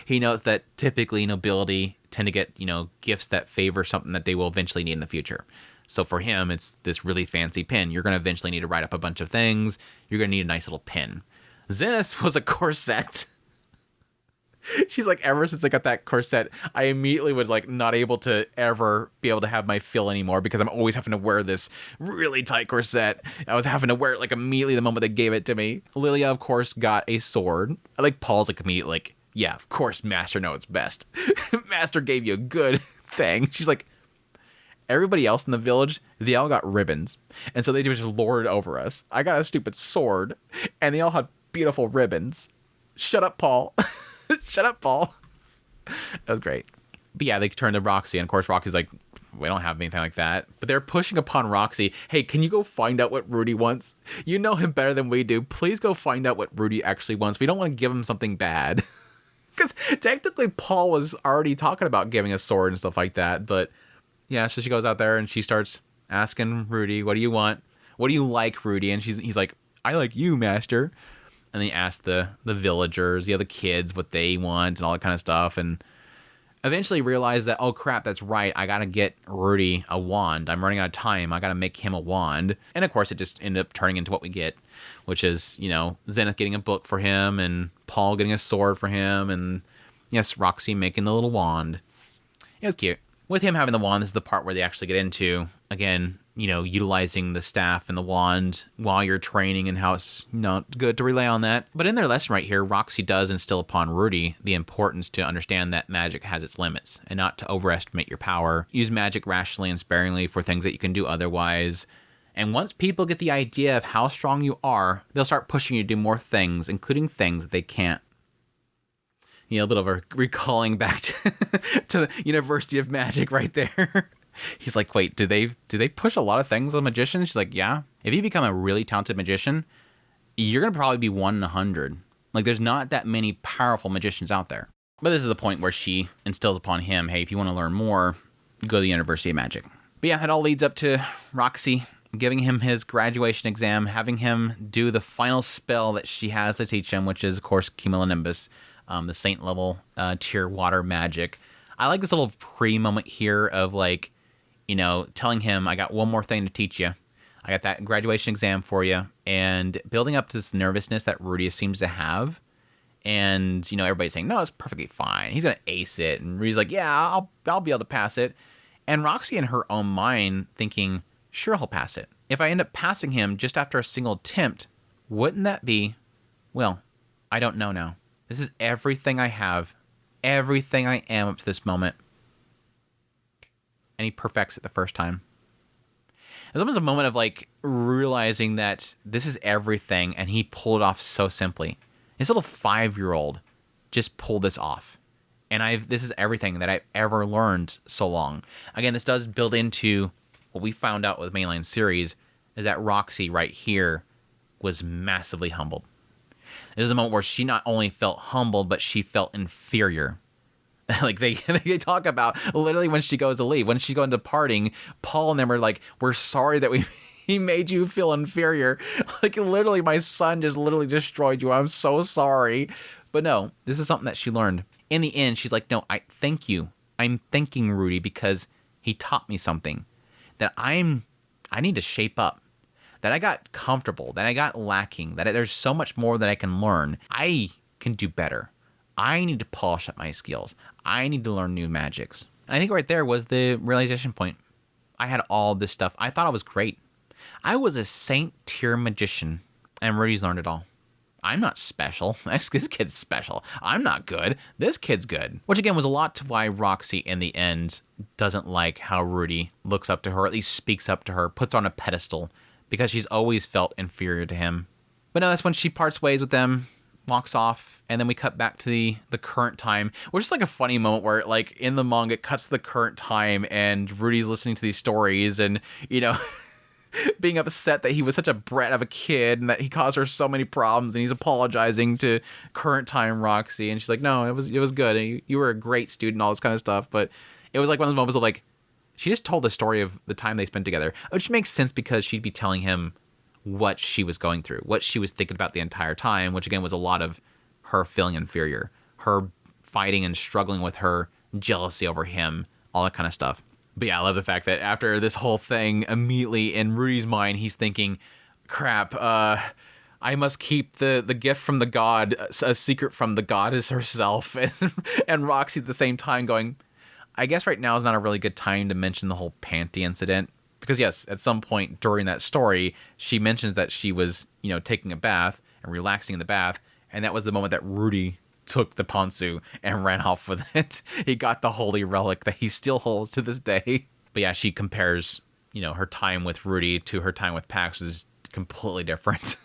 [SPEAKER 1] He knows that typically nobility tend to get, gifts that favor something that they will eventually need in the future. So for him, it's this really fancy pin. You're going to eventually need to write up a bunch of things. You're going to need a nice little pin. Zenith's was a corset. She's like, ever since I got that corset, I immediately was like not able to ever be able to have my fill anymore because I'm always having to wear this really tight corset. I was having to wear it like immediately the moment they gave it to me. Lilia, of course, got a sword. I like Paul's like immediately like, yeah, of course, Master knows best. Master gave you a good thing. She's like, everybody else in the village, they all got ribbons. And so they just lorded over us. I got a stupid sword, and they all had beautiful ribbons. Shut up, Paul. Shut up, Paul. That was great. But yeah, they turn to Roxy, and of course, Roxy's like, we don't have anything like that. But they're pushing upon Roxy. Hey, can you go find out what Rudy wants? You know him better than we do. Please go find out what Rudy actually wants. We don't want to give him something bad. Because technically, Paul was already talking about giving a sword and stuff like that. But yeah, so she goes out there and she starts asking Rudy, what do you want? What do you like, Rudy? And he's like, I like you, Master. And then he asks the villagers, the other kids, what they want and all that kind of stuff. And eventually realize that, oh, crap, that's right. I got to get Rudy a wand. I'm running out of time. I got to make him a wand. And, of course, it just ended up turning into what we get, which is, Zenith getting a book for him and Paul getting a sword for him. And, yes, Roxy making the little wand. It was cute. With him having the wand, this is the part where they actually get into, again, utilizing the staff and the wand while you're training and how it's good to rely on that. But in their lesson right here, Roxy does instill upon Rudy the importance to understand that magic has its limits and not to overestimate your power. Use magic rationally and sparingly for things that you can do otherwise. And once people get the idea of how strong you are, they'll start pushing you to do more things, including things that they can't. A bit of a recalling back to the University of Magic right there. He's like, wait, do they push a lot of things on magicians? She's like, yeah. If you become a really talented magician, you're going to probably be 1 in 100. Like, there's not that many powerful magicians out there. But this is the point where she instills upon him, hey, if you want to learn more, go to the University of Magic. But yeah, it all leads up to Roxy giving him his graduation exam, having him do the final spell that she has to teach him, which is, of course, Cumulonimbus, the saint level tier water magic. I like this little pre-moment here of like, telling him, I got one more thing to teach you. I got that graduation exam for you, and building up to this nervousness that Rudy seems to have. And, everybody's saying, no, it's perfectly fine. He's going to ace it. And Rudy's like, yeah, I'll be able to pass it. And Roxy in her own mind thinking, sure, he'll pass it. If I end up passing him just after a single attempt, wouldn't that be, well, I don't know now. This is everything I have, everything I am up to this moment. And he perfects it the first time. There's almost a moment of like realizing that this is everything, and he pulled it off so simply. This little 5-year-old just pulled this off. And this is everything that I've ever learned so long. Again, this does build into what we found out with mainline series, is that Roxy right here was massively humbled. This is a moment where she not only felt humbled, but she felt inferior. Like they talk about literally when she goes to leave, when she's going to parting, Paul and them are like, we're sorry that he made you feel inferior. Like literally my son just literally destroyed you. I'm so sorry. But no, this is something that she learned. In the end, she's like, no, I thank you. I'm thanking Rudy because he taught me something that I need to shape up, that I got comfortable, that I got lacking, that there's so much more that I can learn. I can do better. I need to polish up my skills. I need to learn new magics. And I think right there was the realization point. I had all this stuff. I thought I was great. I was a saint tier magician, and Rudy's learned it all. I'm not special. This kid's special. I'm not good. This kid's good. Which again was a lot to why Roxy in the end doesn't like how Rudy looks up to her, or at least speaks up to her, puts her on a pedestal, because she's always felt inferior to him. But no, that's when she parts ways with them, walks off, and then we cut back to the current time, which is like a funny moment where like in the manga it cuts to the current time and Rudy's listening to these stories and, you know, being upset that he was such a brat of a kid and that he caused her so many problems, and he's apologizing to current time Roxy, and she's like, no, it was good, and you were a great student, all this kind of stuff. But it was like one of those moments of like, she just told the story of the time they spent together, which makes sense because she'd be telling him what she was going through, what she was thinking about the entire time, which again was a lot of her feeling inferior, her fighting and struggling with her jealousy over him, all that kind of stuff. But yeah, I love the fact that after this whole thing, immediately in Rudy's mind, he's thinking, crap, I must keep the gift from the god a secret from the goddess herself. And Roxy at the same time going, I guess right now is not a really good time to mention the whole panty incident. Because yes, at some point during that story, she mentions that she was, you know, taking a bath and relaxing in the bath. And that was the moment that Rudy took the Ponsu and ran off with it. He got the holy relic that he still holds to this day. But yeah, she compares, you know, her time with Rudy to her time with Pax, which is completely different.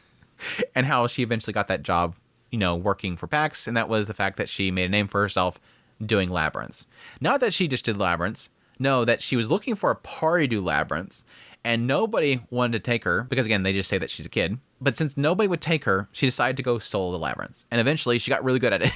[SPEAKER 1] And how she eventually got that job, you know, working for Pax. And that was the fact that she made a name for herself doing labyrinths. Not that she just did labyrinths. No, that she was looking for a party to do labyrinths, and nobody wanted to take her, because again, they just say that she's a kid. But since nobody would take her, she decided to go solo the labyrinths. And eventually, she got really good at it.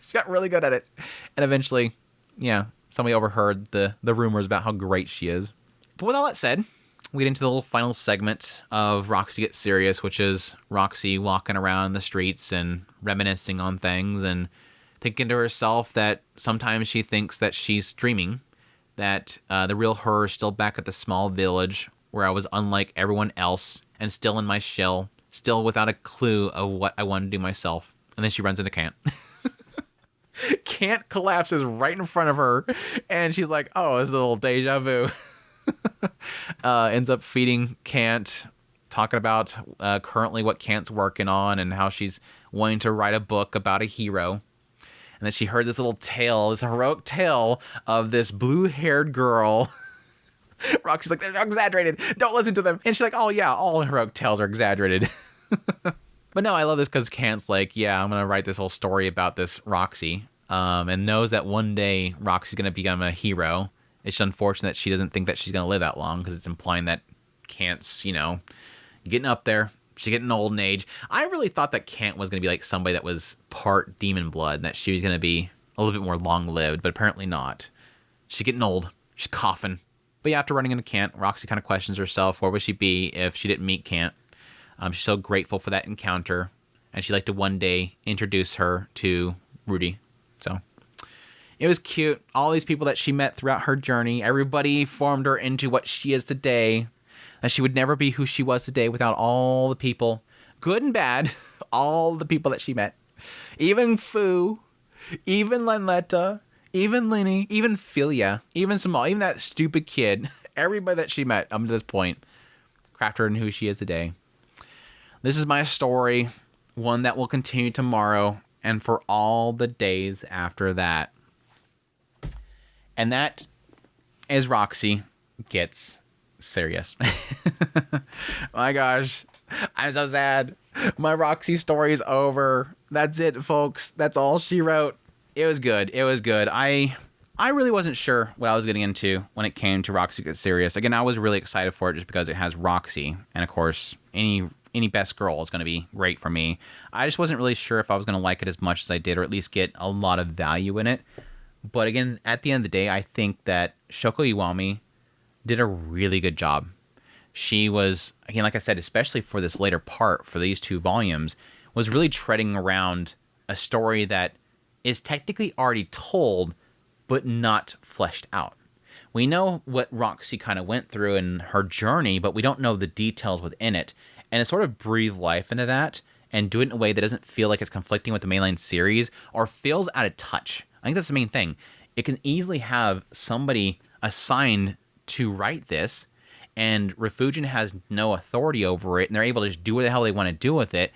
[SPEAKER 1] She got really good at it. And eventually, yeah, somebody overheard the rumors about how great she is. But with all that said, we get into the little final segment of Roxy Gets Serious, which is Roxy walking around the streets and reminiscing on things and thinking to herself that sometimes she thinks that she's dreaming, that the real her is still back at the small village where I was unlike everyone else and still in my shell, still without a clue of what I want to do myself. And then she runs into Kant. Kant collapses right in front of her, and she's like, oh, this is a little deja vu. Ends up feeding Kant, talking about currently what Kant's working on and how she's wanting to write a book about a hero. And then she heard this little tale, this heroic tale of this blue-haired girl. Roxy's like, they're exaggerated. Don't listen to them. And she's like, oh, yeah, all heroic tales are exaggerated. But no, I love this because Kant's like, yeah, I'm going to write this whole story about this Roxy, and knows that one day Roxy's going to become a hero. It's just unfortunate that she doesn't think that she's going to live that long, because it's implying that Kant's, you know, getting up there. She's getting old in age. I really thought that Kant was going to be like somebody that was part demon blood, and that she was going to be a little bit more long-lived, but apparently not. She's getting old. She's coughing. But yeah, after running into Kant, Roxy kind of questions herself, where would she be if she didn't meet Kant? She's so grateful for that encounter, and she'd like to one day introduce her to Rudy. So it was cute. All these people that she met throughout her journey, everybody formed her into what she is today. That she would never be who she was today without all the people, good and bad, all the people that she met. Even Fu, even Lenletta, even Linny, even Philia, even Samal, even that stupid kid. Everybody that she met up to this point crafted her in who she is today. This is my story, one that will continue tomorrow and for all the days after that. And that is Roxy Gets Serious. My gosh, I'm so sad. My Roxy story is over. That's it, folks. That's all she wrote. It was good. It was good. I really wasn't sure what I was getting into when it came to Roxy Gets Serious. Again, I was really excited for it just because it has Roxy, and of course, any best girl is going to be great for me. I just wasn't really sure if I was going to like it as much as I did, or at least get a lot of value in it. But again, at the end of the day, I think that Shoko Iwami did a really good job. She was, again, like I said, especially for this later part, for these 2 volumes, was really treading around a story that is technically already told, but not fleshed out. We know what Roxy kind of went through in her journey, but we don't know the details within it. And to sort of breathe life into that and do it in a way that doesn't feel like it's conflicting with the mainline series or feels out of touch. I think that's the main thing. It can easily have somebody assigned to write this, and Refugin has no authority over it, and they're able to just do what the hell they want to do with it.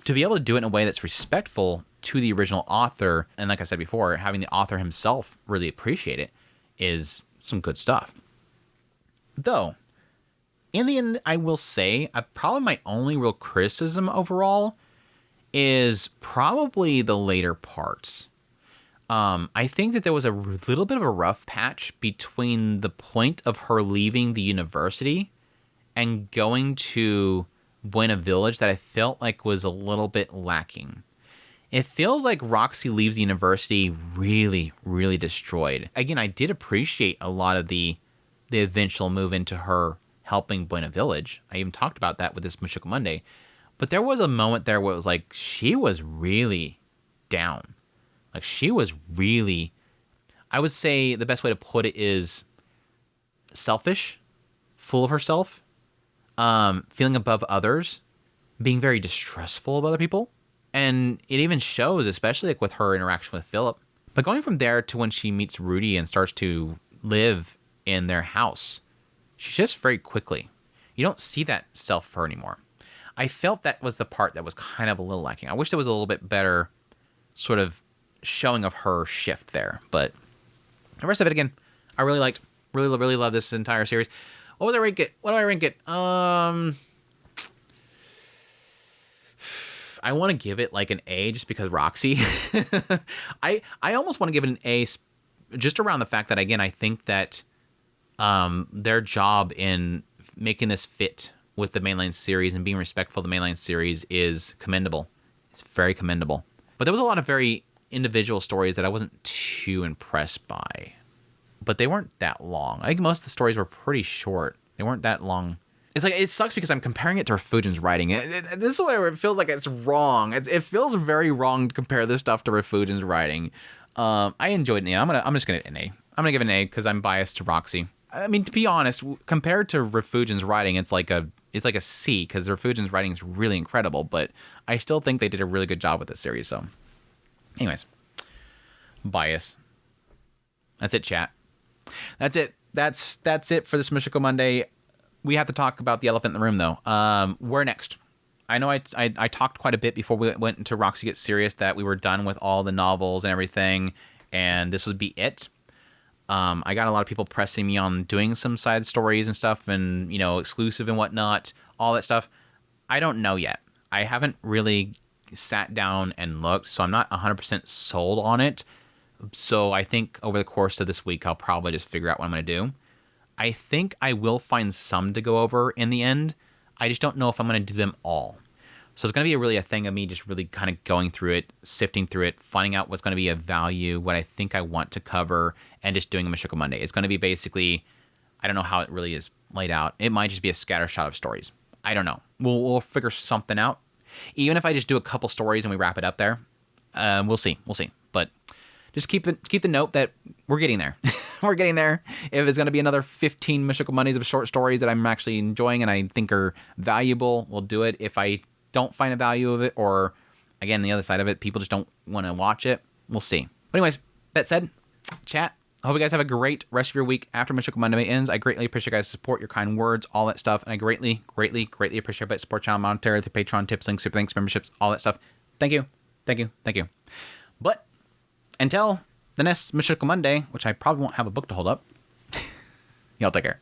[SPEAKER 1] To be able to do it in a way that's respectful to the original author, and like I said before, having the author himself really appreciate it, is some good stuff. Though, in the end, I will say, probably my only real criticism overall is probably the later parts. I think that there was a little bit of a rough patch between the point of her leaving the university and going to Buena Village that I felt like was a little bit lacking. It feels like Roxy leaves the university really, really destroyed. Again, I did appreciate a lot of the eventual move into her helping Buena Village. I even talked about that with this Mushoku Monday. But there was a moment there where it was like she was really down. Like she was really, I would say the best way to put it is selfish, full of herself, feeling above others, being very distrustful of other people. And it even shows, especially like with her interaction with Philip. But going from there to when she meets Rudy and starts to live in their house, she shifts very quickly. You don't see that self for her anymore. I felt that was the part that was kind of a little lacking. I wish there was a little bit better sort of showing of her shift there. But the rest of it, again, I really liked. Really, really love this entire series. What would I rank it? What do I rank it? I want to give it like an A just because Roxy. I almost want to give it an A just around the fact that, again, I think that their job in making this fit with the mainline series and being respectful of the mainline series is commendable. It's very commendable. But there was a lot of very individual stories that I wasn't too impressed by. But they weren't that long. I think most of the stories were pretty short. They weren't that long. It's like, it sucks because I'm comparing it to Refugin's writing. This is where it feels like it's wrong. It feels very wrong to compare this stuff to Refugin's writing. I enjoyed it. I'm just gonna give it an A. I'm gonna give it an A because I'm biased to Roxy. I mean, to be honest, compared to Refugin's writing, it's like a C because Refugin's writing is really incredible. But I still think they did a really good job with this series. So, anyways, bias. That's it, chat. That's it. That's it for this Mushoku Monday. We have to talk about the elephant in the room, though. Where next? I know I talked quite a bit before we went into Roxy Gets Serious that we were done with all the novels and everything, and this would be it. I got a lot of people pressing me on doing some side stories and stuff and, exclusive and whatnot, all that stuff. I don't know yet. I haven't really sat down and looked, so I'm not 100% sold on it. So I think over the course of this week, I'll probably just figure out what I'm going to do. I think I will find some to go over in the end. I just don't know if I'm going to do them all. So it's going to be a thing of me just really kind of going through it, sifting through it, finding out what's going to be of value, what I think I want to cover, and just doing a Mushoku Monday. It's going to be basically, I don't know how it really is laid out. It might just be a scattershot of stories. I don't know. We'll figure something out. Even if I just do a couple stories and we wrap it up there, we'll see. But just keep the note that we're getting there. We're getting there. If it's going to be another 15 Mushoku Mondays of short stories that I'm actually enjoying and I think are valuable, we'll do it. If I don't find a value of it, or again, the other side of it, people just don't want to watch it, we'll see. But anyways, that said, chat, I hope you guys have a great rest of your week after Mushoku Monday ends. I greatly appreciate you guys' support, your kind words, all that stuff. And I greatly, greatly, greatly appreciate you guys support channel monetarily through Patreon, tips, links, super thanks, memberships, all that stuff. Thank you. Thank you. Thank you. But until the next Mushoku Monday, which I probably won't have a book to hold up, y'all take care.